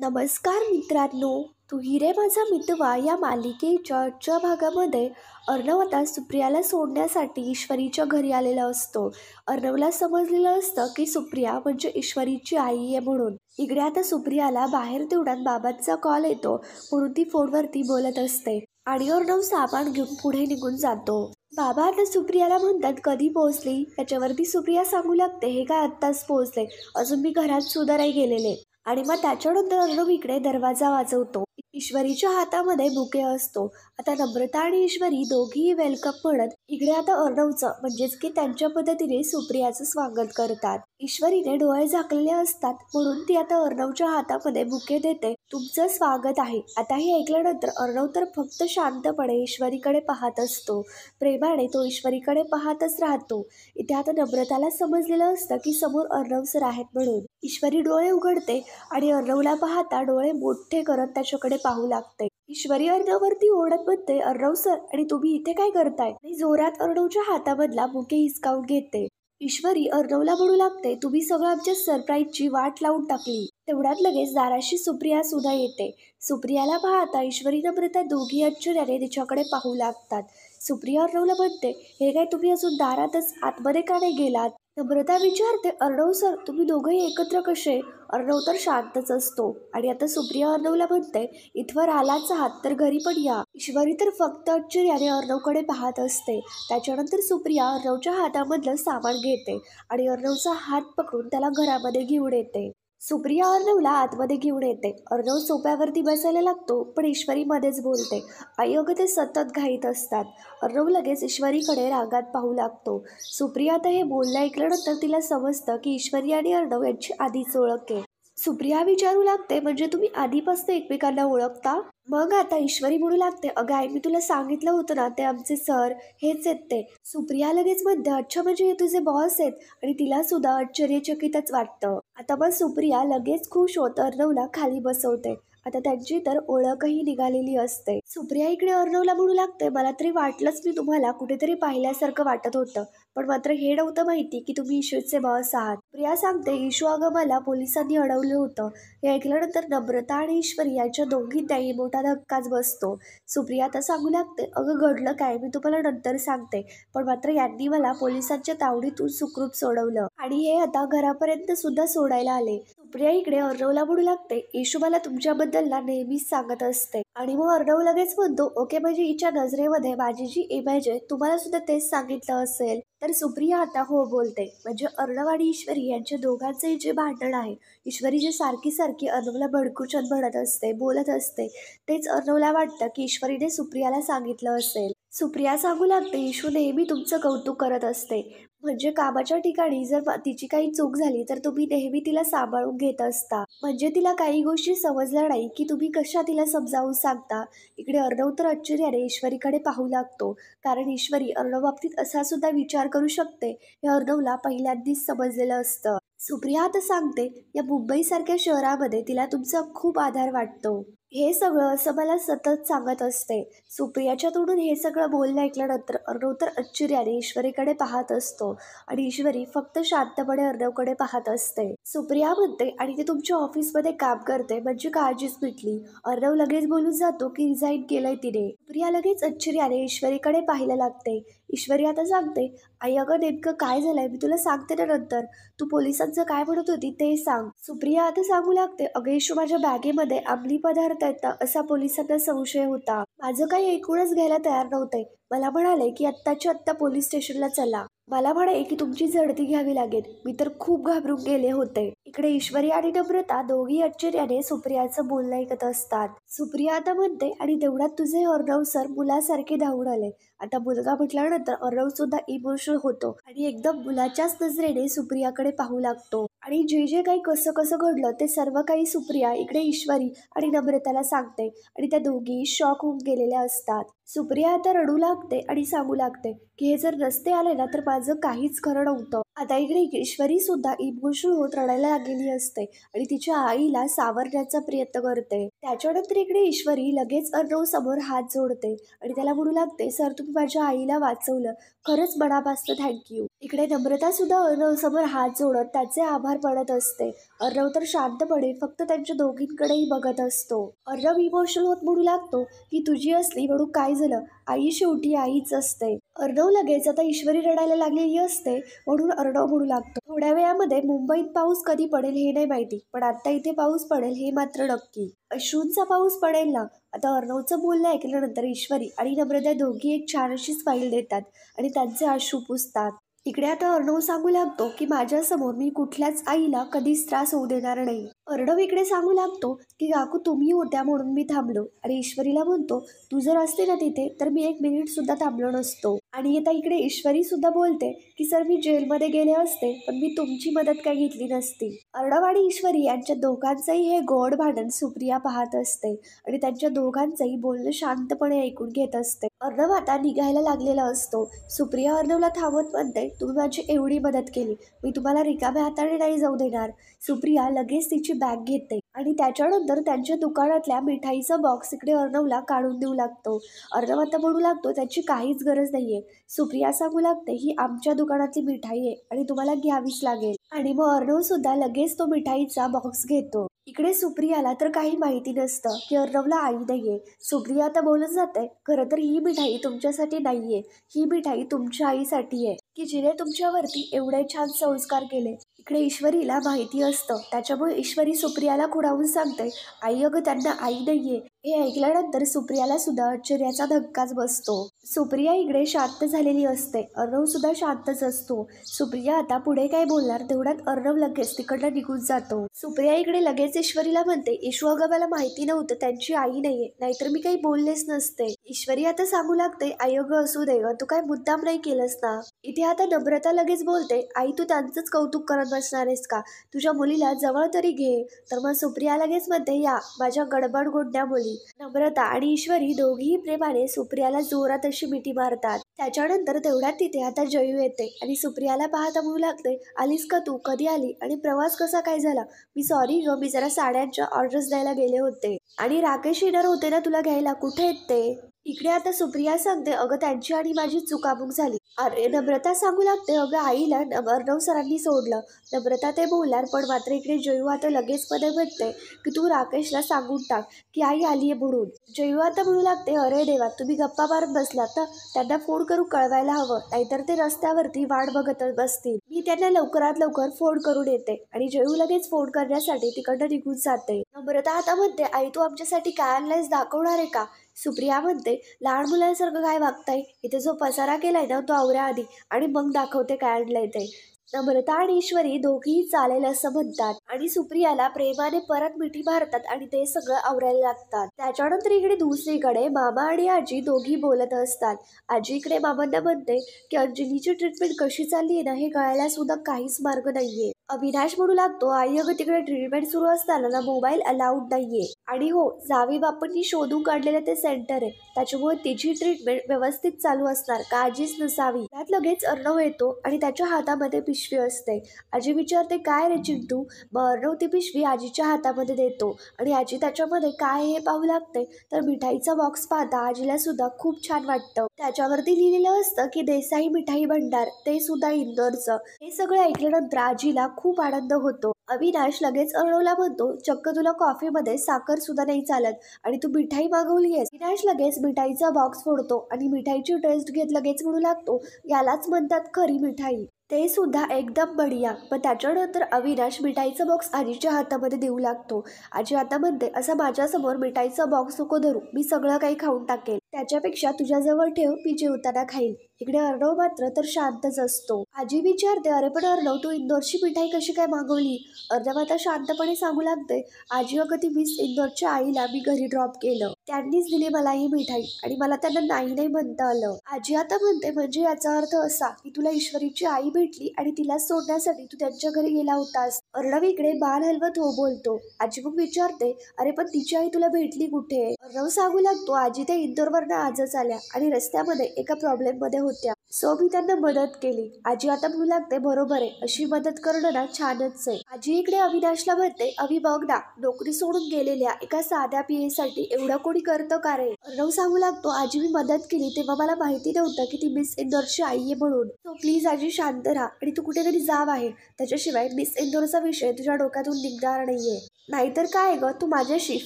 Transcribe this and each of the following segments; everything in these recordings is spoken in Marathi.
नमस्कार मित्रांनो, तू हिरे माझा मितवा या मालिकेच्या आजच्या भागामध्ये अर्णव आता सुप्रियाला सोडण्यासाठी ईश्वरीच्या घरी आलेला असतो. अर्णवला समजलेलं असतं की सुप्रिया म्हणजे ईश्वरीची आई आहे म्हणून. इकडे आता सुप्रियाला बाहेर तेवढ्यात बाबांचा कॉल येतो म्हणून ती फोनवरती बोलत असते आणि अर्णव सामान घेऊन पुढे निघून जातो. बाबा आता सुप्रियाला म्हणतात कधी पोहोचली. त्याच्यावरती सुप्रिया सांगू लागते हे काय आत्ताच पोहोचले, अजून मी घरात सुद्धा नाही गेलेले. आणि मग त्याच्यानंतर अर्णव इकडे दरवाजा वाजवतो. ईश्वरीच्या हातामध्ये बुके असतो. आता नम्रता आणि ईश्वरी दोघीही वेलकम म्हणत इकडे आता अर्णवचं म्हणजेच की त्यांच्या पद्धतीने सुप्रियाचं स्वागत करतात. ईश्वरीने डोळे झाकलेले असतात म्हणून ती आता अर्णवच्या हातामध्ये बुके देते. तुमचं स्वागत आहे. आता हे ऐकल्यानंतर अर्णव तर फक्त शांतपणे ईश्वरीकडे पाहत असतो. प्रेमाने तो ईश्वरीकडे पाहतच राहतो. इथे आता नम्रताला समजलेलं असतं की समोर अर्णव सर आहेत म्हणून. ईश्वरी डोळे उघडते आणि अर्णवला पाहता डोळे मोठे करत त्याच्याकडे पाहू लागते. ईश्वरी अर्णववरती ओढत म्हणते, अर्णव सर आणि तुम्ही इथे काय करताय? आणि जोरात अर्णवच्या हातामधला बुके हिसकावून घेते. ईश्वरी अर्णवला म्हणू लागते, तुम्ही सगळं आमच्या सरप्राईजची वाट लावून टाकली. तेवढ्यात लगेच दाराशी सुप्रिया सुद्धा येते. सुप्रियाला पाहता ईश्वरी नम्रता दोघी आश्चर्याने तिच्याकडे पाहू लागतात. सुप्रिया अर्णवला म्हणते, हे काय तुम्ही अजून दारातच आतमध्ये का नाही गेलात? नम्रता विचारते, अर्णव सर तुम्ही दोघंही एकत्र कसे? अर्णव तर शांतच असतो. आणि आता सुप्रिया अर्णवला म्हणते, इथवर आलाच आहात तर घरी पण या. ईश्वरी तर फक्त आश्चर्याने अर्णवकडे पाहत असते. त्याच्यानंतर सुप्रिया अर्णवच्या हातामधलं सामान घेते आणि अर्णवचा हात पकडून त्याला घरामध्ये घेऊन येते. सुप्रिया अर्णवला आतमध्ये घेऊन येते. अर्णव सोफ्यावरती बसायला लागतो पण ईश्वरी मध्येच बोलते, आई अगं ते सतत घाईत असतात. अर्णव लगेच ईश्वरीकडे रागात पाहू लागतो. सुप्रिया आता हे बोलणं ऐकल्यानंतर तिला समजतं की ईश्वरी आणि अर्णव यांची आधीच ओळख आहे. सुप्रिया विचारू लागते, म्हणजे तुम्ही आधीपासून एकमेकांना ओळखता? मग आता ईश्वरी म्हणू लागते, अगं आई मी तुला सांगितलं होतं ना ते आमचे सर हेच आहेत ते. सुप्रिया लगेच म्हणते, अच्छा म्हणजे हे तुझे बॉस आहेत. आणि तिला सुद्धा आश्चर्यचकितच वाटतं. आता मग सुप्रिया लगेच खुश होत अर्णवला खाली बसवते. आता त्यांची तर ओळखही निघालेली असते. सुप्रिया इकडे अर्णवला म्हणू लागते, मला तरी वाटलंच मी तुम्हाला कुठेतरी पाहिल्यासारखं वाटत होतं, पण मात्र हे नव्हतं माहिती की तुम्ही इशूचे बॉस आहात. प्रिया सांगते, इशू अगं मला पोलिसांनी अडवलं होतं. हे ऐकल्यानंतर नम्रता आणि ईश्वरी यांच्या दोघींनाही मोठा धक्काच बसतो. सुप्रिया तर सांगू लागते, अगं घडलं काय मी तुम्हाला नंतर सांगते, पण मात्र यांनी मला पोलिसांच्या तावडीतून सुखरूप सोडवलं आणि हे आता घरापर्यंत सुद्धा सोडायला आले. सुप्रिया इकडे अर्णवला म्हणू लागते, इशू मला तुमच्याबद्दल ना नेहमीच सांगत असते. आणि मग अर्णव लगेच म्हणतो, ओके म्हणजे हिच्या नजरेमध्ये माझी जी इमेज आहे तुम्हाला सुद्धा तेच सांगितलं असेल. तर सुप्रिया आता हो बोलते. म्हणजे अर्णव आणि ईश्वरी यांच्या दोघांचे जे भांडण आहे, ईश्वरी जे सारखी सारखी अर्णवला भडकूचन म्हणत असते बोलत असते, तेच अर्णवला वाटतं की ईश्वरीने सुप्रियाला सांगितलं असेल. सुप्रिया सांगू लागते, इशू नेहमी तुमचं कौतुक करत असते. म्हणजे कामाच्या ठिकाणी जर तिची काही चूक झाली तर तुम्ही नेहमी तिला सांभाळून घेत असता. म्हणजे तिला काही गोष्टी समजल्या नाही की तुम्ही कशा तिला समजावून सांगता. इकडे अर्णव तर आश्चर्याने ईश्वरीकडे पाहू लागतो, कारण ईश्वरी अर्णव बाबतीत असा सुद्धा विचार करू शकते हे अर्णवला पहिल्यांदाच समजलेलं असतं. सुप्रिया आता सांगते, या मुंबईसारख्या शहरामध्ये तिला तुमचा खूप आधार वाटतो. हे सगळं असं मला सतत सांगत असते. सुप्रियाच्या तोंडून हे सगळं बोलणं ऐकल्यानंतर अर्णव तर आश्चर्याने ईश्वरीकडे पाहत असतो आणि ईश्वरी फक्त शांतपणे अर्णवकडे पाहत असते. सुप्रिया म्हणते, आणि ते तुमच्या ऑफिसमध्ये काम करते म्हणजे काळजीच मिटली. अर्णव लगेच बोलून जातो की रिझाईन केलंय तिने. सुप्रिया लगेच आश्चर्याने ईश्वरीकडे पाहायला लागते. ईश्वरी आता सांगते, आई अगं नेमकं काय झालंय मी तुला सांगते ना नंतर, तू पोलिसांचं काय म्हणत होती ते सांग. सुप्रिया आता सांगू लागते, अगं इशू माझ्या बॅगेमध्ये अंमली पदार्थ आहेत ना असा पोलिसांना संशय होता. माझं काही ऐकूनच घ्यायला तयार नव्हते. मला म्हणाले की आत्ताच्या आत्ता पोलीस स्टेशनला चला. मला म्हणे की तुमची झडती घ्यावी लागेल. मी तर खूप घाबरून गेले होते. इकडे ईश्वरी आणि नम्रता दोघी आश्चर्याने सुप्रियाचं बोलणं ऐकत असतात. सुप्रिया आता म्हणते, आणि तेवढ्यात तुझे अर्णव सर मुलासारखे धावून आले. आता मुलगा म्हटल्यानंतर अर्णव सुद्धा इमोशनल होतो आणि एकदम मुलाच्याच नजरेने सुप्रियाकडे पाहू लागतो. आणि जे जे काही कसं कसं घडलं ते सर्व काही सुप्रिया इकडे ईश्वरी आणि नम्रताला सांगते आणि त्या दोघी शॉक होऊन गेलेल्या असतात. सुप्रिया आता रडू लागते आणि सांगू लागते की हे जर नसते आले ना तर माझं काहीच खरं नव्हतं. आता इकडे ईश्वरी सुद्धा इमोशनल होत रडायला लागलेली असते आणि तिच्या आईला सावरण्याचा प्रयत्न करते. त्याच्यानंतर इकडे ईश्वरी लगेच अर्णव समोर हात जोडते आणि त्याला म्हणू लागते, सर तुम्ही माझ्या आईला वाचवलं, खरंच मनापासून थँक्यू. इकडे नम्रता सुद्धा अर्णव समोर हात जोडत त्याचे आभार मानत असते. अर्णव तर शांतपणे फक्त त्यांच्या दोघींकडेही बघत असतो. अर्णव इमोशनल होत म्हणू लागतो की तुझी असली म्हणून काय झालं, आई शेवटी आईच असते. अर्णव लगेच आता ईश्वरी रडायला लागलेली असते म्हणून अर्णव म्हणू लागतो, थोड्या वेळामध्ये मुंबईत पाऊस कधी पडेल हे नाही माहिती, पण आता इथे पाऊस पडेल हे मात्र नक्की. अश्रूंचा पाऊस पडेल ना. आता अर्णवचं बोलणं ऐकल्यानंतर ईश्वरी आणि नम्रता दोघी एक छान अशी स्माईल देतात आणि त्यांचे अश्रू पुसतात. इकडे आता अर्णव सांगू लागतो की माझ्यासमोर मी कुठल्याच आईला कधीच त्रास होऊ देणार नाही. अर्णव इकडे सांगू लागतो की काकू तुम्ही होत्या म्हणून मी थांबलो, आणि ईश्वरीला म्हणतो तू जर असते ना तिथे तर मी 1 मिनिट सुद्धा थांबलो नसतो. आणि आता इकडे ईश्वरी सुद्धा बोलते की सर मी जेलमध्ये गेले असते पण मी तुमची मदत काय घेतली नसती. अर्णव आणि ईश्वरी यांच्या दोघांचंही हे गोड भांडण सुप्रिया पाहत असते आणि त्यांच्या दोघांचंही बोलणं शांतपणे ऐकून घेत असते. अर्णव आता निघायला लागलेला असतो. सुप्रिया अर्णवला थांबवत म्हणते, तुम्ही माझी एवढी मदत केली, मी तुम्हाला रिकाम्या हाताने नाही जाऊ देणार. सुप्रिया लगेच तिची बॅग घेते आणि त्याच्यानंतर त्यांच्या दुकानातल्या मिठाईचा बॉक्स इकडे अर्णवला काढून देऊ लागतो. अर्णव आता म्हणू लागतो त्याची काहीच गरज नाहीये. सुप्रिया सांगू लागते ही आमच्या दुकानातली मिठाई आहे आणि तुम्हाला घ्यावीच लागेल. आणि मग अर्णव सुद्धा लगेच तो मिठाईचा बॉक्स घेतो. इकडे सुप्रियाला तर काही माहिती नसतं की अर्णवला आई नाहीये. सुप्रिया आता बोलत जाते, खरं तर ही मिठाई तुमच्यासाठी नाहीये, ही मिठाई तुमच्या आईसाठी आहे की जिने तुमच्यावरती एवढे छान संस्कार केले. इकडे ईश्वरीला माहिती असतं, त्याच्यामुळे ईश्वरी सुप्रियाला खुणावून सांगते, आई अगं त्यांना आई नाहीये. हे ऐकल्यानंतर सुप्रियाला सुद्धा आश्चर्याचा धक्काच बसतो. सुप्रिया इकडे शांत झालेली असते, अर्णव सुद्धा शांतच असतो. सुप्रिया आता पुढे काय बोलणार तेवढ्यात अर्णव लगेच तिकडनं निघून जातो. सुप्रिया इकडे लगेच ईश्वरीला म्हणते, ईशू अगं मला माहिती नव्हतं त्यांची आई नाहीये, नाहीतर मी काही बोललेच नसते. ईश्वरी आता सांगू लागते, आई अगं असू दे तू काय मुद्दाम नाही केलंस ना. इथे आता नम्रता लगेच बोलते, आई तू त्यांचंच कौतुक करत बसणार आहेस का, तुझ्या मुलीला जवळ तरी घे. तर मग सुप्रिया लगेच म्हणते, या माझ्या गडबड गोडण्या मुली. नम्रता आणि ईश्वरी दोघीही प्रेमाने सुप्रियाला जोरात अशी मिठी मारतात. त्याच्यानंतर तेवढ्यात तिथे आता जयू येते आणि सुप्रियाला पाहता म्हणू लागते, आलीस का तू, कधी आली आणि प्रवास कसा काय झाला. मी सॉरी ग, मी जरा साड्यांच्या ऑर्डर्स द्यायला गेले होते आणि राकेश येणार होते ना तुला घ्यायला, कुठे आहेत ते. इकडे आता सुप्रिया सांगते, अगं त्यांची आणि माझी चुकामुक झाली. अरे नम्रता सांगू लागते, अगं आईला अर्णव सरांनी सोडलं. नम्रता ते बोलणार पण मात्र इकडे जयू आता लगेच मध्ये म्हणते की तू राकेशला सांगून टाक की आई आली आहे म्हणून. जयू आता म्हणू लागते, अरे देवा तुम्ही गप्पा मारत बसलात ना, त्यांना फोन करून कळवायला हवं, नाहीतर ते रस्त्यावरती वाट बघत बसतील. मी त्यांना लवकरात लवकर फोन करून येते. आणि जयू लगेच फोन करण्यासाठी तिकडनं निघून जाते. नम्रता आता म्हणते, आई तू आमच्यासाठी काय आणलंयस, दाखवणार आहे का. सुप्रिया म्हणते, लहान मुलांसारखं काय वागताय, इथे जो पसारा केलाय ना तो आवऱ्या आधी आणि मग दाखवते काय आणलंय ते. नम्रता आणि ईश्वरी दोघीही चालेल असं म्हणतात आणि सुप्रियाला प्रेमाने परत मिठी मारतात आणि ते सगळं आवरायला लागतात. त्याच्यानंतर इकडे दुसरीकडे मामा आणि आजी दोघी बोलत असतात. आजी इकडे मामांना म्हणते की अंजलीची ट्रीटमेंट कशी चालली आहे ना हे कळायला सुद्धा काहीच मार्ग नाहीये. अविनाश म्हणू लागतो, आई अगं तिकडे ट्रीटमेंट सुरू असताना ना मोबाईल अलाउड नाहीये, आणि हो जावी बापांनी शोधून काढलेलं ते सेंटर आहे, त्याच्यामुळे तिची ट्रीटमेंट व्यवस्थित चालू असणार, काळजीच नसावी. त्यात लगेच अर्णव येतो आणि त्याच्या हातामध्ये पिशवी असते. आजी विचारते, काय रे चिंटू. मग अर्णव ती पिशवी आजीच्या हातामध्ये देतो आणि आजी त्याच्यामध्ये काय हे पाहू लागते. तर मिठाईचा बॉक्स पाहता आजीला सुद्धा खूप छान वाटतं. त्याच्यावरती लिहिलेलं असतं की देसाई मिठाई भंडार, ते सुद्धा इंदोरचं. हे सगळं ऐकल्यानंतर आजीला खूप आनंद होतो. अविनाश लगेच अर्णवला म्हणतो, चक्क तुला कॉफीमध्ये साखर सुद्धा नाही चालत आणि तू मिठाई मागवली आहेस. अविनाश लगेच मिठाईचा बॉक्स फोडतो आणि मिठाईची टेस्ट घेत लगेच म्हणू लागतो, यालाच म्हणतात खरी मिठाई, ते सुद्धा एकदम बढिया. पण त्याच्यानंतर अविनाश मिठाईचा बॉक्स आजीच्या हातामध्ये देऊ लागतो. आजी आता म्हणते, असं माझ्यासमोर मिठाईचा बॉक्स नको धरू, मी सगळं काही खाऊन टाकेल, त्याच्यापेक्षा तुझ्याजवळ ठेव, मी जेवताना खाईल. इकडे अर्णव मात्र तर शांतच असतो. आजी विचारते, अरे पण अर्णव तू इंदोरची मिठाई कशी काय मागवली. अर्णव आता शांतपणे सांगू लागते, आजी अगं ती मिस इंदोरच्या आईला मी घरी ड्रॉप केलं, त्यांनीच दिली मला ही मिठाई आणि मला त्यांना नाही नाही म्हणता आलं. आजी आता म्हणते, म्हणजे याचा अर्थ असा की तुला ईश्वरीची आई भेटली आणि तिला सोडण्यासाठी तू त्यांच्या घरी गेला होतास. अर्णव इकडे मान हलवत हो बोलतो. आजी मग विचारते, अरे पण तिची आई तुला भेटली कुठे. अर्णव सांगू लागतो, आजी त्या इंदोरवरनं आजच आल्या आणि रस्त्यामध्ये एका प्रॉब्लेम मध्ये होत्या. सो मी त्यांना मदत केली. आजी आता म्हणू लागते, बरोबर आहे, अशी मदत करणं ना छानच आहे. आजी इकडे अविनाशला म्हणते, अभि बघ ना, नोकरी सोडून गेलेल्या एका साध्या साठी एवढं कोणी करतं का रे? अर्णव सांगू लागतो, आजी मी मदत केली तेव्हा मला माहिती नव्हतं की ती मिस इंदोरची आई आहे म्हणून. सो प्लीज आजी शांत राहा आणि तू कुठेतरी जा बाहेर. त्याच्याशिवाय मिस इंदोरचा विषय तुझ्या डोक्यातून निघणार नाहीये. नाहीतर काय ग, तू माझ्याशी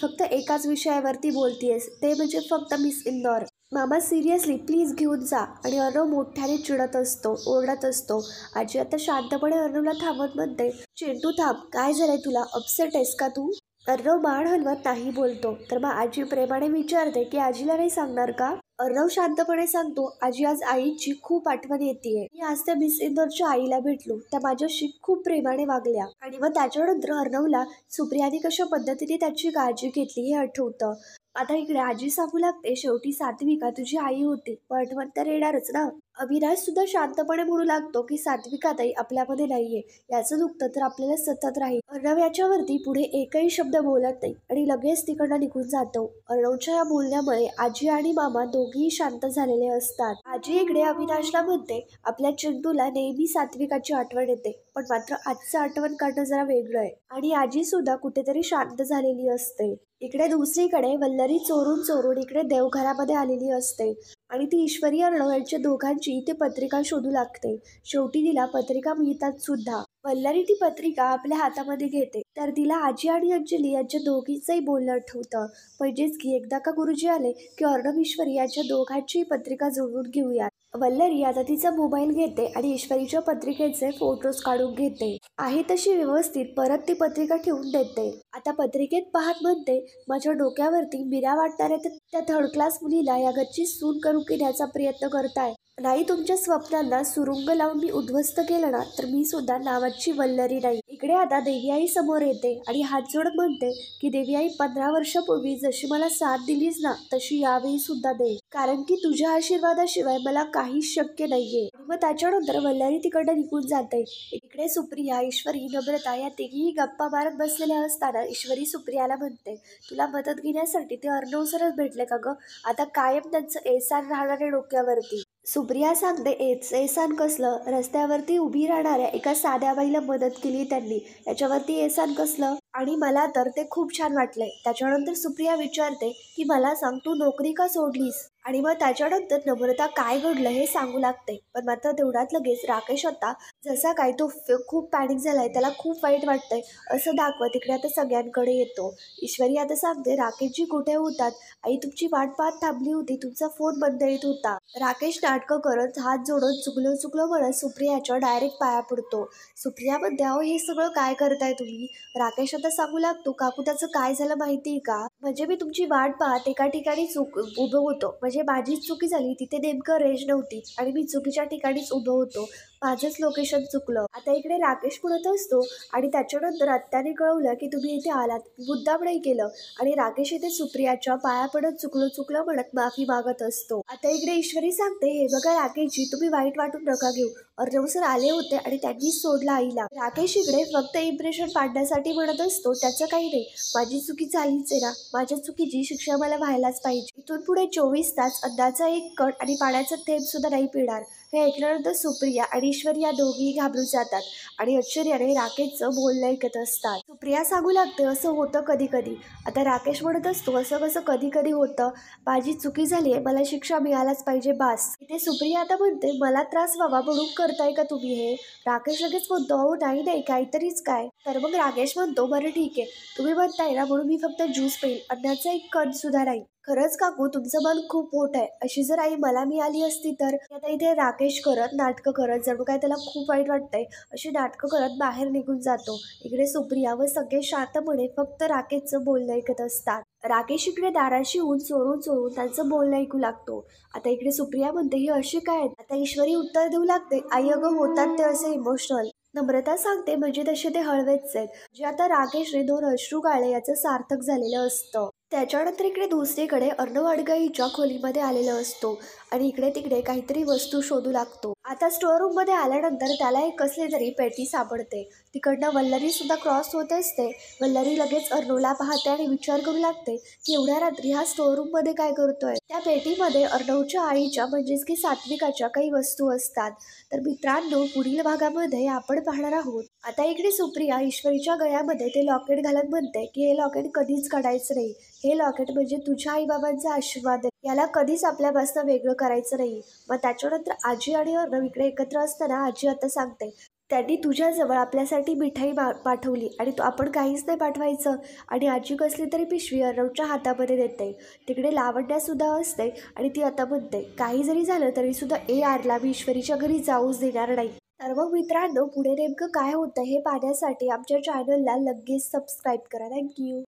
फक्त एकाच विषयावरती बोलतीयस, ते म्हणजे फक्त मिस इंदोर. मामा सिरियसली प्लीज घेऊन जा. आणि अर्णव मोठ्याने चिडत असतो, ओरडत असतो. आजी आता शांतपणे अर्णवला थांबत म्हणते, चिंटू थांब, काय झालंय तुला, अपसेट आहेस का तू? अर्णव मान हलवत नाही बोलतो. तर मग आजी प्रेमाने विचारते की आजीला नाही सांगणार का? अर्णव शांतपणे सांगतो, आजी आज आईची खूप आठवण येतेय. मी आज त्या मिस इंदोरच्या आईला भेटलो, त्या माझ्याशी खूप प्रेमाने वागल्या. आणि मग त्याच्यानंतर अर्णवला सुप्रियाने कशा पद्धतीने त्याची काळजी घेतली हे आठवतं. आता इकडे आजी सांगू लागते, शेवटी सात्विका तुझी आई होती, पण आठवण तर येणारच ना. अविनाश सुद्धा शांतपणे म्हणू लागतो की सात्विका ताई आपल्यामध्ये नाहीये, याचं दुःख तर आपल्याला सतत राहील. अर्णव याच्यावरती पुढे एकही शब्द बोलत नाही आणि लगेच तिकडनं निघून जातो. अर्णवच्या या बोलण्यामुळे आजी आणि मामा दोघेही शांत झालेले असतात. आजी इकडे अविनाशला म्हणते, आपल्या चिंटूला नेहमी सात्विकाची आठवण येते, पण मात्र आजचं आठवण काढणं जरा वेगळं आहे. आणि आजी सुद्धा कुठेतरी शांत झालेली असते. इकडे दुसरीकडे वल्लरी चोरून चोरून इकडे देवघरामध्ये आलेली असते आणि ती ईश्वरी अर्णव यांच्या दोघांची ती पत्रिका शोधू लागते. शेवटी तिला पत्रिका मिळतात सुद्धा. वल्लरी ती पत्रिका आपल्या हातामध्ये घेते तर तिला आजी आणि अंजली यांच्या दोघींचंही बोलणं आठवतं. म्हणजेच की एकदा का गुरुजी आले की अर्णव ईश्वरी यांच्या दोघांची पत्रिका जोडून घेऊयात. वल्लरी आता तिचा मोबाईल घेते आणि ईश्वरीच्या पत्रिकेचे फोटोज काढून घेते. आहे तशी व्यवस्थित परत ती पत्रिका ठेवून देते. आता पत्रिकेत पाहत म्हणते, माझ्या डोक्यावरती मीरा वाटणाऱ्या त्या थर्ड क्लास मुलीला या घरची सून करून घेण्याचा प्रयत्न करताय. नाही तुमच्या स्वप्नांना सुरुंग लावून मी उद्ध्वस्त केलं ना, तर मी सुद्धा नावाची वल्लरी नाही. इकडे आता देवीआई समोर येते आणि हात जोडत म्हणते की देवीआई 15 वर्षापूर्वी जशी मला साथ दिलीस ना, तशी यावेळी सुद्धा दे, कारण की तुझ्या आशीर्वादाशिवाय मला काहीच शक्य नाहीये. मग त्याच्यानंतर वल्लरी तिकडे निघून जाते. इकडे सुप्रिया, ईश्वरी, नम्रता या तिघीही गप्पा मारत बसलेल्या असताना ईश्वरी सुप्रियाला म्हणते, तुला मदत घेण्यासाठी ते अर्णव सरच भेटले का ग? आता कायम त्यांचं एहसान राहणारे डोक्यावरती. सुप्रिया सांगते, एहसान कसलं, रस्त्यावरती उभी राहणाऱ्या एका साध्या बाईला मदत केली त्यांनी, याच्यावरती एहसान कसलं? आणि मला तर ते खूप छान वाटलंय. त्याच्यानंतर सुप्रिया विचारते की मला सांग, तू नोकरी का सोडलीस? आणि मग त्याच्यानंतर नम्रता काय घडलं हे सांगू लागते. पण मात्र तेवढ्यात लगेच राकेश आता जसा काय तो खूप पॅनिक झालाय, त्याला खूप वाईट वाटतंय असं दाखवत इकडे आता सगळ्यांकडे येतो. ईश्वरी आता सांगते, राकेशजी कुठे होतात? आई तुमची वाट पाहत थांबली होती, तुमचा फोन बंद येत होता. राकेश नाटकं करत हात जोडत चुकलं चुकलं म्हणत सुप्रियाच्या डायरेक्ट पाया पडतो. सुप्रिया म्हणते, अहो हे सगळं काय करताय तुम्ही? राकेश आता सांगू लागतो, काकू त्याचं काय झालं माहितीये का, म्हणजे मी तुमची वाट पाहत एका ठिकाणी उभं होतो, म्हणजे माझीच चुकी झाली, तिथे नेमकं रेंज नव्हती आणि मी चुकीच्या ठिकाणीच उभं होतो, माझंच लोकेशन चुकलं. आता इकडे राकेश म्हणत असतो आणि त्याच्यानंतर आत्याने कळवलं की तुम्ही इथे आलात, मुद्दाम नाही केलं. आणि राकेश इथे सुप्रियाच्या पाया पडत चुकलं चुकलं म्हणत माफी मागत असतो. आता इकडे ईश्वरी सांगते, हे बघा राकेशजी, तुम्ही वाईट वाटून नका घेऊ, अर्णव सर आले होते आणि त्यांनी सोडला आईला. राकेश इकडे फक्त इम्प्रेशन पाडण्यासाठी म्हणत असतो, त्याचं काही नाही, माझी चुकी झालीच आहे ना, माझ्या चुकीची शिक्षा मला व्हायलाच पाहिजे. इथून पुढे 24 तास अन्नाचा एक कण आणि पाण्याचा थेंब सुद्धा नाही पिणार. हे ऐकल्यानंतर सुप्रिया आणि ईश्वरी या दोघीही घाबरून जातात आणि आश्चर्याने राकेशचं बोलणं ऐकत असतात. सुप्रिया सांगू लागते, असं होतं कधी कधी. आता राकेश म्हणत असतो, असं कसं कधी कधी होतं, माझी चुकी झाली आहे, मला शिक्षा मिळायलाच पाहिजे बास. इथे सुप्रिया आता म्हणते, मला त्रास व्हावा म्हणून करताय का तुम्ही हे? राकेश लगेच म्हणतो, अहो नाही नाही, काहीतरीच काय. तर मग राकेश म्हणतो, बरं ठीक आहे, तुम्ही म्हणताय ना म्हणून मी फक्त ज्यूस पेईल, अन्नाचा एक कण सुद्धा नाही. खरंच काकू तुमचं मन खूप मोठं आहे, अशी जर आई मला मिळाली असती तर. आता इथे राकेश करत नाटकं करत जणू काय त्याला खूप वाईट वाटतंय अशी नाटकं करत बाहेर निघून जातो. इकडे सुप्रिया व सगळे शांतपणे फक्त राकेशचं बोलणं ऐकत असतात. राकेश इकडे दाराशी येऊन चोरून चोरून त्यांचं बोलणं ऐकू लागतो. आता इकडे सुप्रिया म्हणते, ही अशी काय? आता ईश्वरी उत्तर देऊ लागते, आई अगं होतात ते असे इमोशनल. नम्रता सांगते, म्हणजे तसे ते हळवेच आहेत, जे आता राकेशने 2 अश्रू गाळले याचं सार्थक झालेलं असतं. त्याच्यानंतर इकडे दुसरीकडे अर्णव अडगळीच्या खोलीमध्ये आलेला असतो आणि इकडे तिकडे काहीतरी वस्तू शोधू लागतो. आता स्टोअर रूम मध्ये आल्यानंतर त्याला एक कसली तरी पेटी सापडते. तिकडनं वल्लरी सुद्धा क्रॉस होत असते. वल्लरी लगेच अर्णवला पाहते आणि विचार करू लागते की एवढ्या रात्री हा स्टोअर रूम मध्ये काय करतोय. त्या पेटीमध्ये अर्णवच्या आईच्या म्हणजेच की सात्विकाच्या काही वस्तू असतात. तर मित्रांनो, पुढील भागामध्ये आपण पाहणार आहोत. आता इकडे सुप्रिया ईश्वरीच्या गळ्यामध्ये ते लॉकेट घालत म्हणते की हे लॉकेट कधीच काढायचं नाही. हे लॉकेट म्हणजे तुझ्या आईबाबांचा आशीर्वाद आहे. याला कधीच आपल्यापासून वेगळं करायचं नाही. मग त्याच्यानंतर आजी आणि अर्णव इकडे एकत्र असताना आजी आता सांगते, त्यांनी तुझ्याजवळ आपल्यासाठी मिठाई पाठवली आणि आपण काहीच नाही पाठवायचं. आणि आजी कसली तरी पिशवी अर्णवच्या हातामध्ये देते. तिकडे लावण्यसुद्धा असते आणि ती आता म्हणते, काही जरी झालं तरी सुद्धा आरला मी ईश्वरीच्या घरी जाऊच देणार नाही. तर मग मित्रांनो, पुढे नेमकं काय होतं हे पाहण्यासाठी आमच्या चॅनलला लगेच सबस्क्राईब करा. थँक्यू.